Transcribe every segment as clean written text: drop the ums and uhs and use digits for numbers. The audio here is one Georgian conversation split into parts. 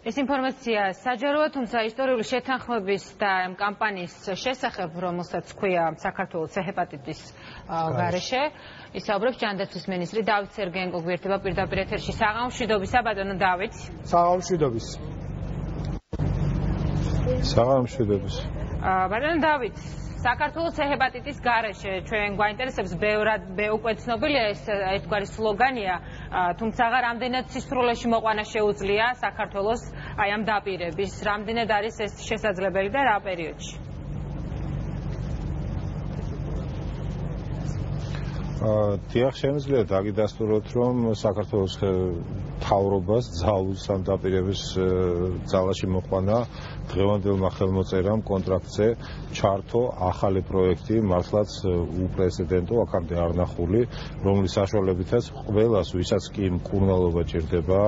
ეს ინფორმაცია საჯაროა, თუმცა ისტორიული შეთანხმების და ამ კამპანიის შესახებ, რომელსაც ქვია საქართველოს ჰეპატიტის გარეშე, ისაუბრებს ჯანდაცვის მინისტრი დავით სერგეენკო გვერდება პირდაპირ ეთერში. საღამომშვიდობისა, ბატონო დავით. საღამომშვიდობის. საღამომშვიდობის. ბატონო დავით, საქართველოს ჰეპატიტის გარეშე ჩვენ გვაინტერესებს ბევრად უკვე ცნობილია ეს ერთგვარი სლოგანია, თუმცა რამდენად სისრულეში მოყვანა შეუძლია საქართველოს აი ამ დაპირების, რამდენად არის ეს შესაძლებელი და რა პერიოდში? დიახ, შემიძლია დაგიდასტუროთ, რომ საქართველოს მთავრობას ძალუძს ამ დაპირების ძალაში მოყვანა დღევანდელმა ხელმოწერამ კონტრაქტზე ჩართო ახალი პროექტი, მართლაც უპრეცედენტო, აქამდე არ ნახული, რომლის საშუალებითაც ყველას, ვისაც კი მკურნალობა ჭირდება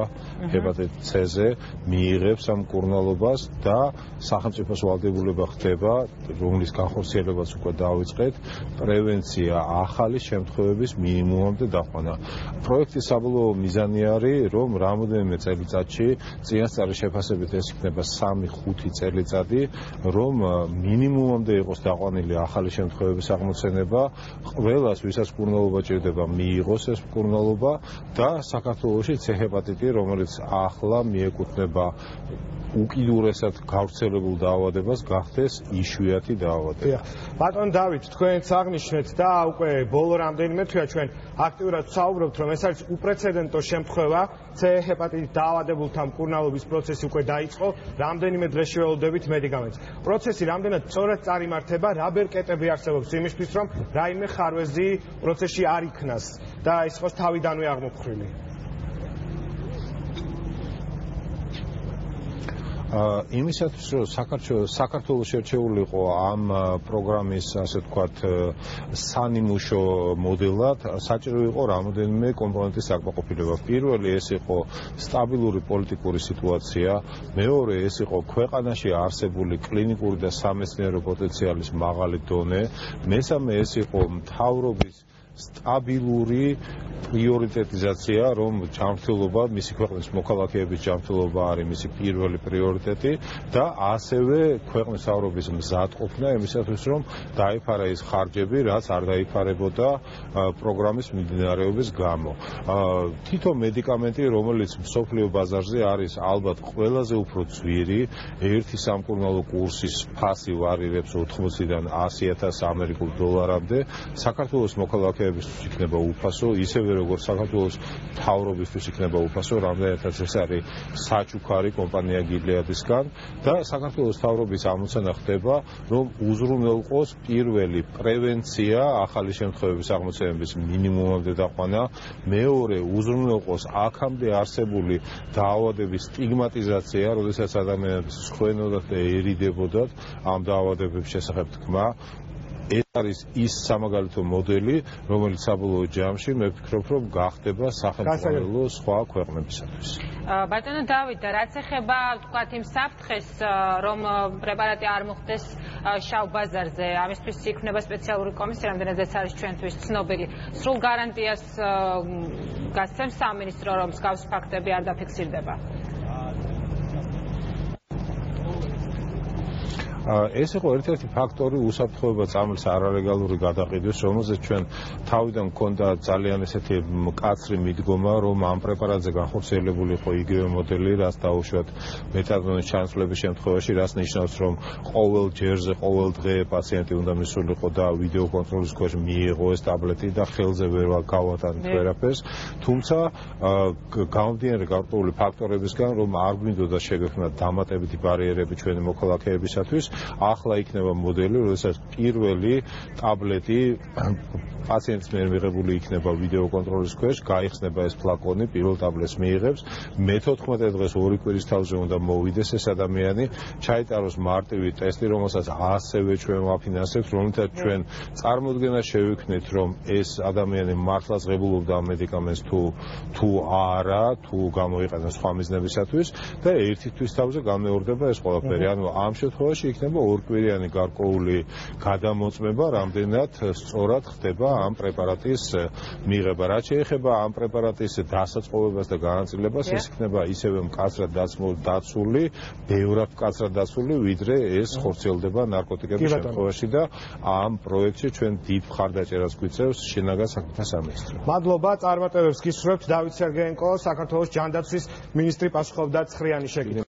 ჰეპატიტ C-ზე, მიიღებს ამ მკურნალობას და სახელმწიფოს ვალდებულება ხდება, რომლის განხორციელებაც უკვე დავიწყეთ, პრევენცია ახალი შემთხვევების მინიმუმამდე დაყვანა. პროექტის საბოლოო მიზანი არის, რომ რამოდენიმე წელიწადში წინასწარი შეფასებით ეს იქნება 3-5 წელიწადი, რომ მინიმუმამდე იყოს დაყვანილი ახალი შემთხვევების აღმოცენება, ყველას, ვისაც მკურნალობა ჭირდება, მიიღოს ეს მკურნალობა და საქართველოში C-ჰეპატიტი, რომელიც ახლა მიეკუთვნება უკიდურესად გავრცელებულ დაავადებას, გახდეს იშვიათი დაავადება. ბატონ დავით, თქვენც აღნიშნეთ და უკვე ბოლო რამდენიმე თვეა ჩვენ აქტიურად ვსაუბრობთ, რომ ეს არის უპრეცედენტო შემთხვევა, C-ჰეპატიტით დაავადებულთა მკურნალობის პროცესი უკვე დაიწყო, რამდენიმე დღეში ველოდებით მედიკამენტს. პროცესი რამდენად სწორად წარიმართება, რა ბერკეტები არსებობს იმისთვის, რომ რაიმე ხარვეზი პროცესში არ იქნას და ის იყოს თავიდანვე აღმოფხრილი. იმისათვის, რომ საქართველოს შერჩეული იყო ამ პროგრამის, ასე ვთქვათ, სანიმუშო მოდელად, საჭირო იყო რამოდენიმე კომპონენტის საკმაყოფილება. პირველი ეს იყო სტაბილური პოლიტიკური სიტუაცია, მეორე ეს იყო ქვეყანაში არსებული კლინიკური და სამეცნიერო პოტენციალის მაღალი დონე, მესამე ეს იყო მთავრობის სტაბილური პრიორიტეტიზაცია, რომ ჯანმრთელობა, მისი ქვეყნის მოქალაქეების ჯანმრთელობა არის მისი პირველი პრიორიტეტი და ასევე ქვეყნის მთავრობის მზადყოფნა იმისათვის, რომ დაიფარა ის ხარჯები, რაც არ დაიფარებოდა პროგრამის მიმდინარეობის გამო. თითო მედიკამენტი, რომელიც მსოფლიო ბაზარზე არის ალბათ ყველაზე უფრო ძვირი, ერთი სამკურნალო კურსის ფასი ვარირებს 80-დან 100,000 ამერიკულ დოლარამდე, საქართველოს მოქალაქეებისთვის იქნება უფასო, ისევე როგორც საქართველოს მთავრობისთვის იქნება უფასო, რამდენადაც ეს არის საჩუქარი კომპანია გილეადისგან და საქართველოს მთავრობის ამოცანა ხდება, რომ უზრუნველყოს პირველი პრევენცია ახალი შემთხვევების აღმოცენების მინიმუმამდე დაყვანა, მეორე უზრუნველყოს აქამდე არსებული დაავადების სტიგმატიზაცია, როდესაც ადამიანები სხვენოდათ და ერიდებოდათ ამ დაავადებების შესახებ თქმა. ეს არის ის სამაგალითო მოდელი, რომელიც საბოლოო ჯამში მე ვფიქრობ, რომ გახდება სახელმწიფო სხვა ქვეყნებისათვის. ბატონო დავით, და რაც ეხება, ვთქვათ, იმ საფრთხეს, რომ პრეპარატი არ მოხდეს შავ ბაზარზე, ამისთვის იქნება სპეციალური კომისია, რამდენადაც არის ჩვენთვის ცნობილი. სრულ გარანტიას გასცემს სამინისტრო, რომ მსგავსი ფაქტები არ დაფიქსირდება. ეს იყო ერთ-ერთი ფაქტორი უსაფრთხოება წამლის არალეგალური გადაყიდვის, რომელზეც ჩვენ თავიდან გვქონდა ძალიან ესეთი მკაცრი მიდგომა, რომ ამ პრეპარატზე განხორციელებული იყო იგივე მოდელი, რაც დაუშვათ მეტადონის ჩანაცვლების შემთხვევაში, რაც ნიშნავს, რომ ყოველ ჯერზე, ყოველ დღე პაციენტი უნდა მისულიყო და ვიდეო კონტროლის ქვეშ მიიღო ეს ტაბლეტი და ხელზე ვერ გავატანით ვერაფერს. თუმცა გამომდინარე გარკვეული ფაქტორებისგან, რომ არ გვინდოდა შეგექმნათ დამატებითი ბარიერები ჩვენი მოქალაქეებისათვის, ახლა იქნება მოდელი, როდესაც პირველი ტაბლეტი პაციენტის მიერ მიღებული იქნება ვიდეო კონტროლის ქვეშ, გაიხსნება ეს ფლაკონი, პირველ ტაბლეტს მიიღებს, მე-14 დღეს 2 კვირის თავზე უნდა მოვიდეს ეს ადამიანი, ჩაიტაროს მარტივი ტესტი, რომელსაც ასევე ჩვენ ვაფინანსებთ, რომელთაც ჩვენ წარმოდგენა შევიქნით, რომ ეს ადამიანი მართლაც ღებულობდა ამ მედიკამენტს თუ არა, თუ გამოიყენა სხვა მიზნებისათვის და ერთი თვის თავზე გამეორდება ეს ყველაფერი. ანუ ამ შემთხვევაში იქნება ორკვირიანი გარკვეული გადამოწმება, რამდენად სწორად ხდება ამ პრეპარატის მიღება. რაც შეეხება ამ პრეპარატის დასაწყობებას და განაწილებას, ეს იქნება ისევე მკაცრად დაცული, ბევრად მკაცრად დაცული, ვიდრე ეს ხორციელდება ნარკოტიკების შემთხვევაში და ამ პროექტში ჩვენ დიდ მხარდაჭერას გვიწევს შინაგან საქმეთა სამინისტრო. მადლობა, წარმატებებს გისურვებთ. დავით სერგეენკო, საქართველოს ჯანდაცვის მინისტრი პასუხობდა ცხრიანი შეკითხვაზე.